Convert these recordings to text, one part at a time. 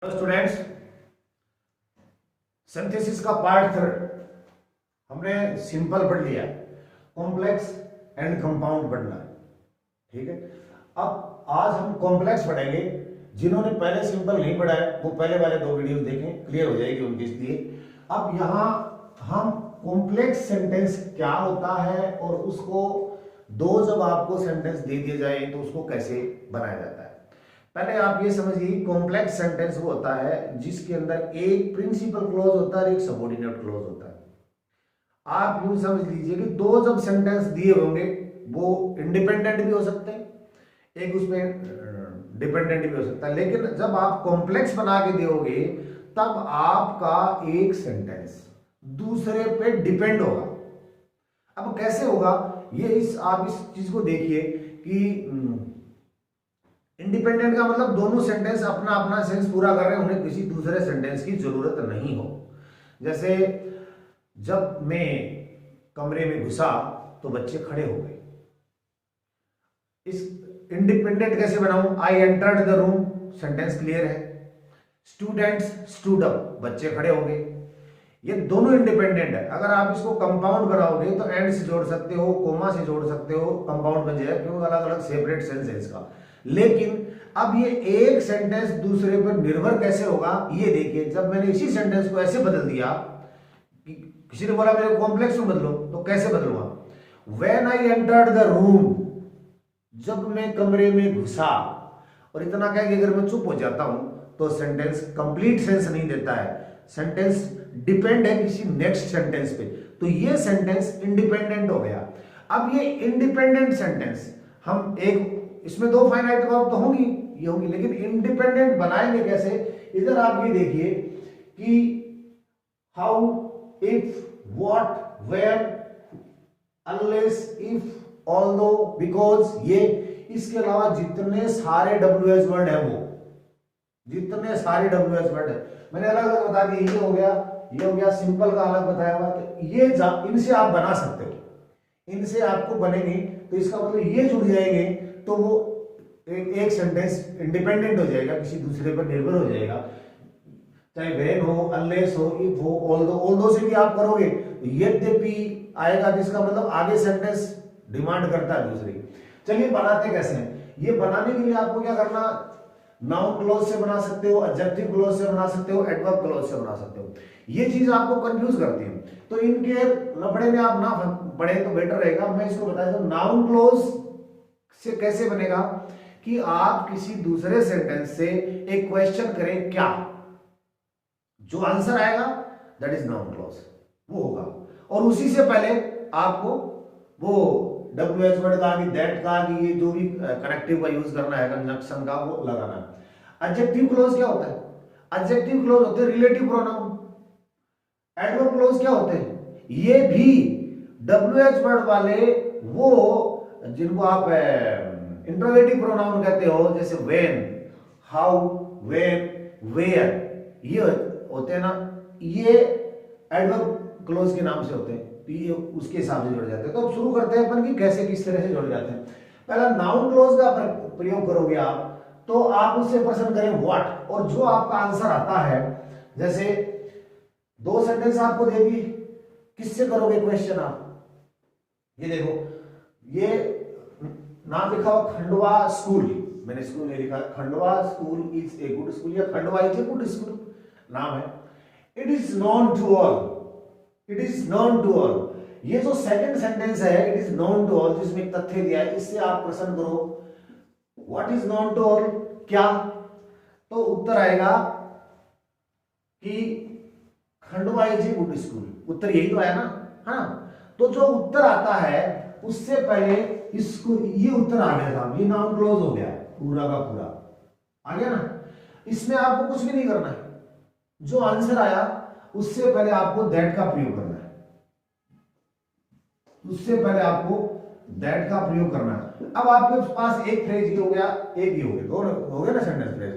Hello students, synthesis का part third हमने simple पढ़ लिया, कॉम्प्लेक्स एंड कंपाउंड पढ़ना है। ठीक है, अब आज हम कॉम्प्लेक्स पढ़ेंगे। जिन्होंने पहले सिंपल नहीं पढ़ा है वो पहले वाले दो वीडियो देखें, क्लियर हो जाएगी उनके लिए। अब यहाँ हम कॉम्प्लेक्स सेंटेंस क्या होता है और उसको जब आपको सेंटेंस दे दिए जाए तो उसको कैसे बनाया जाता है। पहले आप ये समझिए, कॉम्प्लेक्स सेंटेंस वो होता है जिसके अंदर एक प्रिंसिपल क्लॉज होता है और एक सबऑर्डिनेट क्लॉज होता है। आप यूं समझ लीजिए कि जब सेंटेंस दिए होंगे वो इंडिपेंडेंट भी हो सकते हैं, एक उसमें डिपेंडेंट भी हो सकता है। लेकिन जब आप कॉम्प्लेक्स बना के दोगे तब आपका एक सेंटेंस दूसरे पे डिपेंड होगा। अब कैसे होगा ये, आप इस चीज को देखिए कि इंडिपेंडेंट का मतलब दोनों सेंटेंस अपना अपना सेंस पूरा कर रहे हैं, उन्हें किसी दूसरे सेंटेंस की जरूरत नहीं हो। जैसे जब मैं कमरे में घुसा तो बच्चे खड़े हो गए। इस इंडिपेंडेंट कैसे बनाऊं? I entered the room, sentence clear है। स्टूडेंट्स स्टूड अप, बच्चे खड़े हो गए। ये दोनों इंडिपेंडेंट है। अगर आप इसको कंपाउंड बनाओगे तो एंड से जोड़ सकते हो, कोमा से जोड़ सकते हो, कंपाउंड बन जाएगा, क्योंकि अलग अलग सेपरेट सेंस है इसका। लेकिन अब ये एक सेंटेंस दूसरे पर निर्भर कैसे होगा ये देखिए। जब मैंने इसी सेंटेंस को ऐसे बदल दिया, किसी ने बोला मेरे कॉम्प्लेक्स में बदलो, तो कैसे बदलूंगा? When I entered the room, जब मैं कमरे में घुसा, और इतना कह कि अगर मैं चुप हो जाता हूं तो सेंटेंस कंप्लीट सेंस नहीं देता है, सेंटेंस डिपेंड है किसी नेक्स्ट सेंटेंस पे, तो ये सेंटेंस इंडिपेंडेंट हो गया। अब ये इंडिपेंडेंट सेंटेंस हम एक, इसमें दो फाइनाइट वर्ब तो होंगी, ये होंगी, लेकिन इंडिपेंडेंट बनाएंगे कैसे? इधर आप ये देखिए कि how, if, what, where, unless, if, although, because, ये, इसके अलावा जितने सारे डब्ल्यूएच वर्ड है, वो जितने सारे डब्ल्यूएच वर्ड है मैंने अलग अलग बता दिए। ये हो गया, ये हो गया, सिंपल का अलग बताया हुआ। तो ये इनसे आप बना सकते हो, इनसे आपको बनेंगे तो इसका मतलब ये जुड़ जाएंगे तो वो एक सेंटेंस इंडिपेंडेंट हो जाएगा, किसी दूसरे पर निर्भर हो जाएगा। चाहे वेन हो, अनलेस हो, इफ हो, ऑल्दो से भी आप करोगे तो यद्यपि आएगा, जिसका मतलब आगे सेंटेंस डिमांड करता है दूसरी। चलिए बनाते कैसे हैं? ये बनाने के लिए आपको क्या करना, नाउन क्लॉज से बना सकते हो, एडजेक्टिव क्लॉज से बना सकते हो, एडवर्ब क्लॉज से बना सकते हो। ये चीज आपको कंफ्यूज करती है, तो इनके लफड़े में आप ना पढ़े तो बेटर रहेगा। मैं इसको बता दूं, नाउन क्लॉज से कैसे बनेगा कि आप किसी दूसरे सेंटेंस से एक क्वेश्चन करें क्या, जो आंसर आएगा दैट इज नाउन क्लॉज, वो होगा। और उसी से पहले आपको वो डब्ल्यूएच वर्ड का, दैट का, ये जो भी कनेक्टिव का यूज करना है, कंजंक्शन का, वो लगाना है। एडजेक्टिव क्लॉज क्या होता है? एडजेक्टिव क्लॉज होते हैं रिलेटिव प्रोनाउन। एडवर्ब क्लॉज क्या होते हैं? ये भी डब्ल्यूएच वर्ड वाले, वो जिनको आप इंट्रोगेटिव प्रोनाउन कहते हो, जैसे व्हेन, हाउ, व्हेन, वेयर, ये होते हैं ना, ये एडवर्ब क्लॉज के नाम से होते हैं, तो ये उसके हिसाब से जुड़ जाते हैं। तो अब शुरू करते हैं अपन की कैसे, किस तरह से जुड़ जाते हैं। पहला नाउन क्लॉज का प्रयोग करोगे आप, तो आप उससे प्रश्न करें व्हाट, और जो आपका आंसर आता है, जैसे दो सेंटेंस आपको दे दी, किससे करोगे क्वेश्चन आप? ये देखो, ये नाम लिखा हुआ खंडवा स्कूल, मैंने स्कूल नहीं लिखा, Khandwa school is a good school, या Khandwa is a good school नाम है। It is known to all, it is known to all, ये जो सेकंड सेंटेंस है, it is known to all, जिसमें एक तथ्य दिया है, इससे आप प्रश्न करो what is known to all, क्या? तो उत्तर आएगा कि Khandwa is a good school, उत्तर यही तो आया ना। हाँ, तो जो उत्तर आता है उससे पहले इसको, ये उत्तर आ गया था, ये नाउन क्लोज हो गया पूरा का पूरा, आ गया ना। इसमें आपको कुछ भी नहीं करना है, जो आंसर आया उससे पहले आपको दैट का प्रयोग करना है, उससे पहले आपको दैट का प्रयोग करना है। अब आपके पास एक फ्रेज ही हो गया, एक ही हो गया, दो हो गया ना सेंटेंस फ्रेज।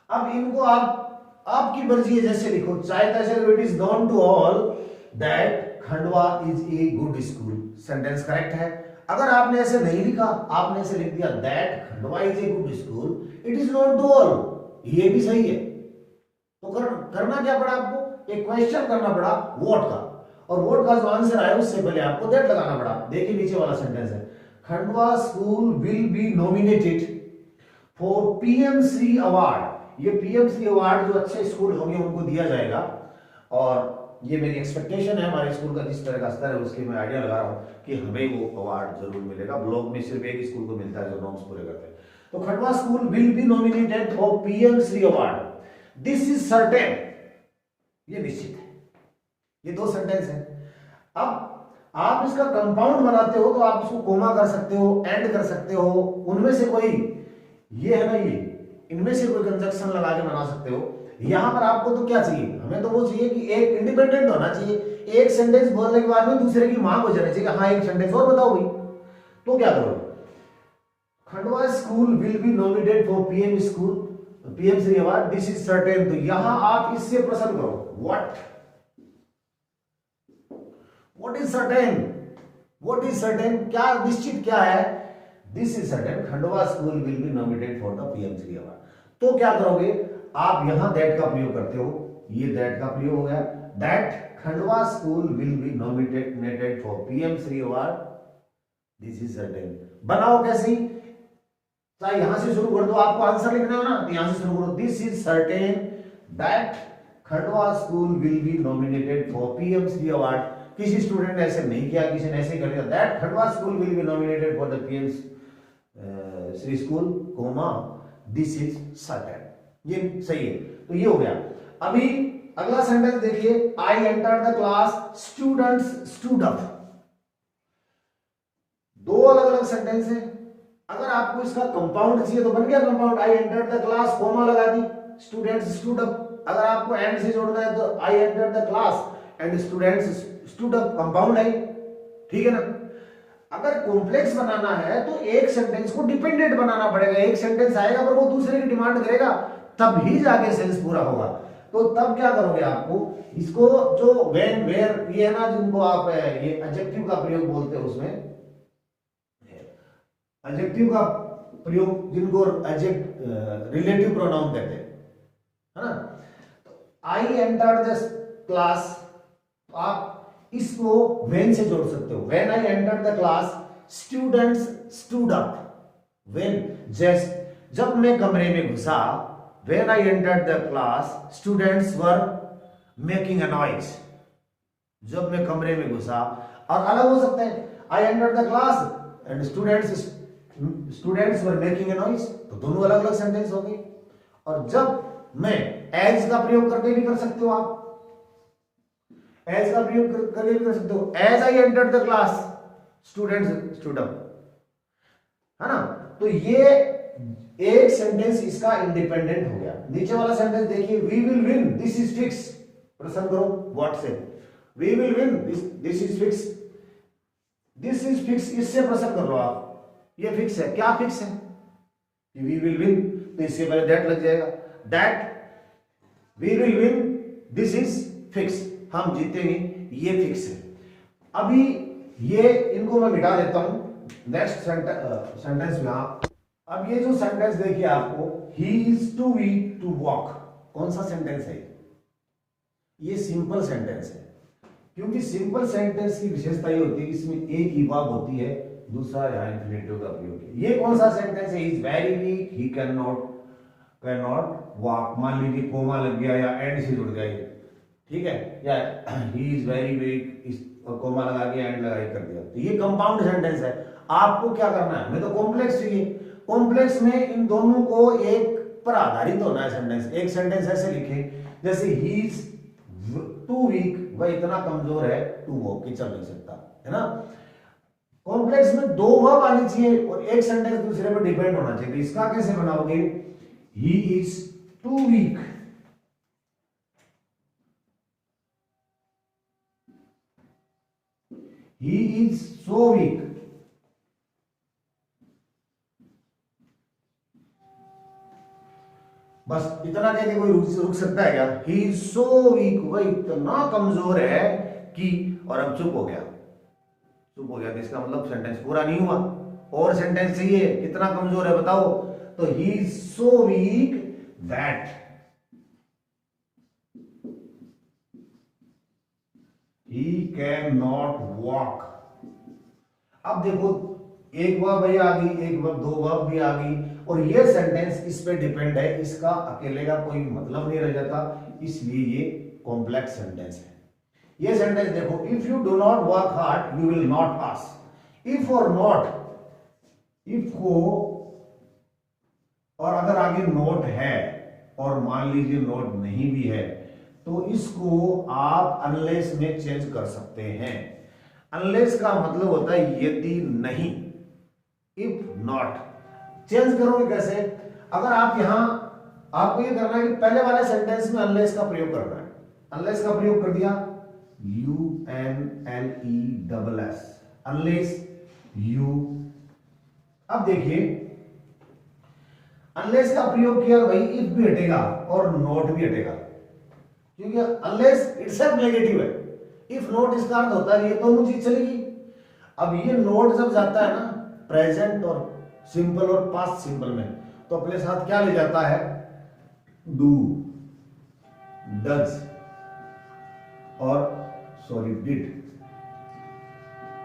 अब इनको आप, आपकी मर्जी है, जैसे लिखो, चाहे तैसे, it is known to all that Khandwa is a good school, sentence correct है। अगर आपने ऐसे नहीं लिखा, आपने ऐसे लिख दिया that Khandwa is a good school, it is known to all, ये भी सही है। तो करना क्या पड़ा आपको, एक क्वेश्चन करना पड़ा व्हाट का, और व्हाट का जो आंसर आया उससे पहले आपको दैट लगाना पड़ा। देखिए नीचे वाला सेंटेंस है, Khandwa school will be nominated for PM Shri award. ये पीएम श्री अवार्ड जो अच्छे स्कूल होंगे उनको दिया जाएगा, और ये मेरी एक्सपेक्टेशन है हमारे स्कूल का जिस तरह का स्तर है उसके मैं आइडिया लगा रहा हूँ कि हमें वो अवार्ड जरूर मिलेगा। ब्लॉक में सिर्फ एक स्कूल को मिलता है जो नॉर्म्स पूरे करते हैं। तो Khandwa school will be nominated for PM Shri award, this is certain, ये निश्चित है। ये दो सेंटेंस है। अब आप इसका कंपाउंड बनाते हो तो आप इसको कोमा कर सकते हो, एंड कर सकते हो, उनमें से कोई, ये है ना ये, इनमें से कोई कंजक्शन लगा के बना सकते हो। यहां पर आपको तो क्या चाहिए, हमें तो वो चाहिए कि एक इंडिपेंडेंट होना चाहिए, एक सेंटेंस बोलने के बाद में दूसरे की मांग हो जानी चाहिए, हाँ एक सेंटेंस और बताओ भाई। तो क्या करोगे, Khandwa school will be nominated for PM school, PM Shri award, this is certain. तो यहां आप इससे प्रश्न करो what is certain, what is certain, क्या निश्चित क्या है, this is certain Khandwa school will be nominated for the PM Shri award. तो क्या करोगे आप, यहां दैट का प्रयोग करते हो, ये दैट का प्रयोग हो गया, that Khandwa school will be nominated for PM Shri award, this is certain. बनाओ कैसे, चाहे यहां से शुरू कर दो, आपको आंसर लिखना हो ना, तो यहां से शुरू करो, this is certain that Khandwa school will be nominated for PM Shri award. किसी स्टूडेंट ने ऐसे नहीं किया, किसी ने ऐसे कर दिया, that Khandwa school will be nominated for the PM Shri school comma, this is certain. ये सही है। तो ये हो गया। अभी अगला सेंटेंस देखिए, आई enter the class, students stood up. दो अलग अलग सेंटेंस है। अगर आपको इसका कंपाउंड चाहिए तो बन गया compound, I enter the class, comma लगा दी, स्टूडेंट्स स्टूड अप। अगर आपको एंड से जोड़ना है तो आई enter the class and students stood up, compound है, ठीक है ना। अगर कॉम्प्लेक्स बनाना है तो एक सेंटेंस को डिपेंडेंट बनाना पड़ेगा, एक सेंटेंस आएगा पर वो दूसरे की डिमांड करेगा, तब ही जाके सेंस पूरा होगा। तो तब क्या करोगे, आपको इसको जो व्हेन वेयर ये है ना, जिनको आप ये एडजेक्टिव का प्रयोग बोलते हो, उसमें एडजेक्टिव का प्रयोग जिनको रिलेटिव प्रोनाउन कहते हैं, है ना। तो आई एंटर द क्लास, आप इसको व्हेन से जोड़ सकते हो, when I enter the class students stood up, when just जब मैं कमरे में घुसा, when I entered the class students were making a noise, जब मैं कमरे में घुसा। और अलग हो सकते हैं, I entered the class and students were making a noise, तो दोनों अलग अलग सेंटेंस हो गए। और जब मैं as का प्रयोग करके भी कर सकते हो, आप as का प्रयोग करके भी कर सकते हो, as I entered the class students stood up, है ना। तो ये एक सेंटेंस इसका इंडिपेंडेंट हो गया। नीचे वाला सेंटेंस देखिए, we will win, this is fix, प्रश्न करो व्हाट से, we will win, this is fix, this is fix, इससे प्रश्न कर लो आप, ये फिक्स है, क्या फिक्स है, वी विल विन, तो इसके पहले दैट लग जाएगा, that we will win, this is fix, हम जीतेंगे, ये फिक्स है। अभी ये इनको मैं मिटा देता हूं, नेक्स्ट सेंटेंस में आप, अब ये जो सेंटेंस देखिए आपको, he is too weak to walk, कौन सा सेंटेंस है, ये सिंपल सेंटेंस है। क्योंकि सिंपल सेंटेंस की विशेषता ये होती है कि इसमें एक ही वर्ब होती है, दूसरा यहाँ इन्फिनेटिव का प्रयोग है। ये कौन सा सेंटेंस है, is very weak, he can not walk, मान लीजिए कोमा लग गया या एंड से जुड़ गया, ठीक है, या ही इज वेरी वीक और कोमा लगा के एंड लगा कर दिया, तो ये कंपाउंड सेंटेंस है। आपको क्या करना है, हमें तो कॉम्प्लेक्स चाहिए, कॉम्प्लेक्स में इन दोनों को एक पर आधारित होना है सेंटेंस। एक सेंटेंस ऐसे लिखे जैसे ही इज टू वीक, वह इतना कमजोर है टू वॉक, कि चल नहीं सकता, है ना। कॉम्प्लेक्स में दो वर्ब आनी चाहिए और एक सेंटेंस दूसरे पर डिपेंड होना चाहिए। तो इसका कैसे बनाओगे, he is too weak, he is so weak, बस इतना कह के कोई रुक सकता है क्या, ही इज सो वीक, वह इतना कमजोर है कि, और अब चुप हो गया, तो इसका मतलब सेंटेंस पूरा नहीं हुआ, और सेंटेंस चाहिए, कितना कमजोर है बताओ, तो ही is so week that he can not walk. अब देखो एक वर्ब भी आ गई, एक वर्ब, दो वर्ब भी आ गई, और ये सेंटेंस इस पे डिपेंड है, इसका अकेले का कोई मतलब नहीं रह जाता, इसलिए ये कॉम्प्लेक्स सेंटेंस है। ये सेंटेंस देखो, if you do not work hard you will not pass. If और नॉट, इफ को और अगर आगे नोट है और मान लीजिए नोट नहीं भी है, तो इसको आप अनलेस में चेंज कर सकते हैं। अनलेस का मतलब होता है यदि नहीं, इफ नॉट। चेंज करोगे कैसे? अगर आप यहां, आपको ये करना है कि पहले वाले सेंटेंस में अनलेस का प्रयोग करना है। अनलेस का प्रयोग कर दिया, UNLESS, अनलेस यू। अब देखिए अनलेस का प्रयोग किया भाई, इफ भी हटेगा और नॉट भी हटेगा, क्योंकि अनलेस इटसेल्फ नेगेटिव है। इफ नॉट इसका अर्थ होता है ये दोनों चीज चलेगी। अब ये नॉट जब जाता है ना प्रेजेंट और सिंपल और पास्ट सिंपल में, तो अपने साथ क्या ले जाता है? डू, डज और सॉरी डिड,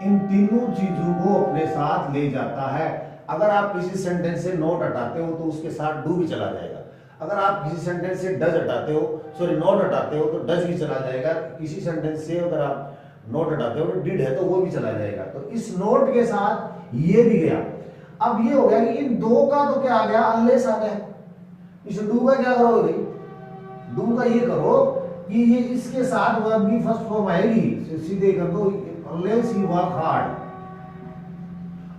इन तीनों चीजों को अपने साथ ले जाता है। अगर आप किसी सेंटेंस से नॉट हटाते हो तो उसके साथ डू भी चला जाएगा। अगर आप किसी सेंटेंस से डज हटाते हो, सॉरी नॉट हटाते हो, तो डज भी चला जाएगा। किसी सेंटेंस से अगर आप नॉट हटाते हो तो डिड है तो वो भी चला जाएगा। तो इस नोट के साथ ये भी गया। अब ये हो गया कि इन दो का तो क्या आ गया? अनलेस आ गया। इस डू का क्या करोगे? डू का ये करो कि ये इसके साथ वर्ब की फर्स्ट फॉर्म आएगी, सीधे कर दो अनलेस यू वर्क हार्ड।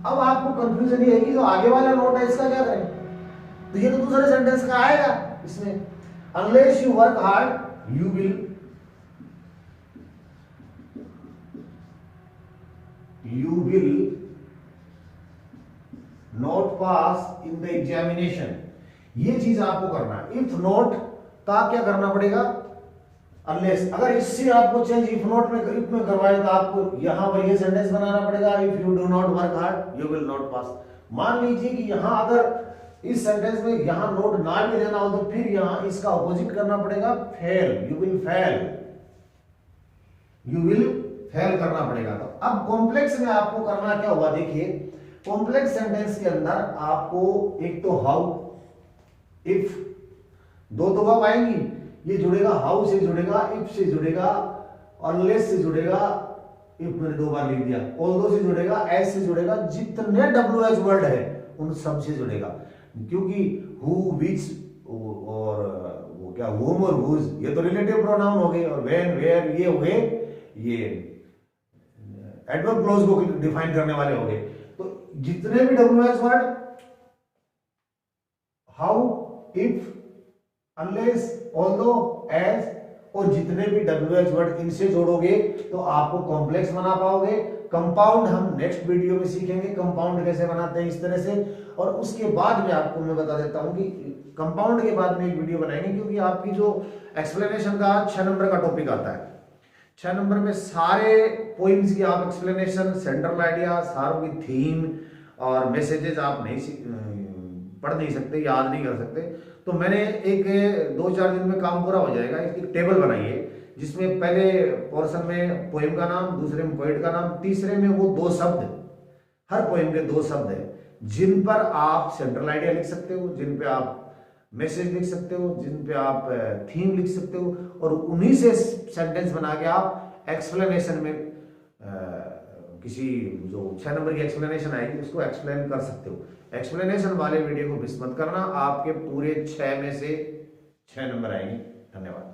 अब आपको कंफ्यूजन ये है कि जो आगे वाला नोट है इसका क्या करें? तो ये तो दूसरे सेंटेंस का आएगा इसमें, unless you work hard you will not pass in the examination. ये चीज आपको करना है। इफ नॉट का क्या करना पड़ेगा? अनलेस। अगर इससे आपको चेंज इफ नॉट में इफ में करवाए तो आपको यहां पर ये सेंटेंस बनाना पड़ेगा, if you do not work hard you will not pass. मान लीजिए कि यहां अगर इस सेंटेंस में यहां नोट ना भी देना हो तो फिर यहां इसका ऑपोजिट करना पड़ेगा, fail, you will fail, you will fail करना पड़ेगा। तो अब कॉम्प्लेक्स में आपको करना क्या होगा? देखिए कॉम्प्लेक्स सेंटेंस के अंदर आपको एक तो हाउ, इफ, दो तो वर्ब आएंगी, ये जुड़ेगा हाउ से जुड़ेगा, इफ से जुड़ेगा, अनलेस से जुड़ेगा, इफ मैंने दो बार लिख दिया, ऑल्दो से जुड़ेगा, एज से जुड़ेगा, जितने WH वर्ड है उन सब से जुड़ेगा। क्योंकि हु, विच और वो क्या whom और whose, ये तो रिलेटिव प्रोनाउन हो गए, और when, where ये हो गए, ये एडवर्ब क्लॉज को डिफाइन करने वाले हो गए। तो जितने भी WH word, how, if, unless, although, as, और जितने भी WH वर्ड इनसे जोड़ोगे तो आपको कॉम्प्लेक्स बना पाओगे। कंपाउंड हम नेक्स्ट वीडियो में सीखेंगे, कंपाउंड कैसे बनाते हैं इस तरह से। और उसके बाद में आपको मैं बता देता हूं कि कंपाउंड के बाद में एक वीडियो बनाएंगे, क्योंकि आपकी जो एक्सप्लेनेशन का 6 नंबर का टॉपिक आता है, 6 नंबर में सारे पोइम्स की आप एक्सप्लेनेशन, सेंट्रल आइडिया, सारों की थीम और मैसेजेस आप पढ़ नहीं सकते, याद नहीं कर सकते। तो मैंने एक 2-4 दिन में काम पूरा हो जाएगा। एक टेबल बनाइए जिसमें पहले पोर्शन में पोएम का नाम, दूसरे में पोएट का नाम, तीसरे में वो 2 शब्द, हर पोएम के 2 शब्द है जिन पर आप सेंट्रल आइडिया लिख सकते हो, जिन पे आप मैसेज लिख सकते हो, जिन पे आप थीम लिख सकते हो, और उन्हीं से सेंटेंस बना के आप एक्सप्लेनेशन में किसी जो 6 नंबर की एक्सप्लेनेशन आएगी उसको एक्सप्लेन कर सकते हो। एक्सप्लेनेशन वाले वीडियो को मिस मत करना, आपके पूरे 6 में से 6 नंबर आएंगे। धन्यवाद।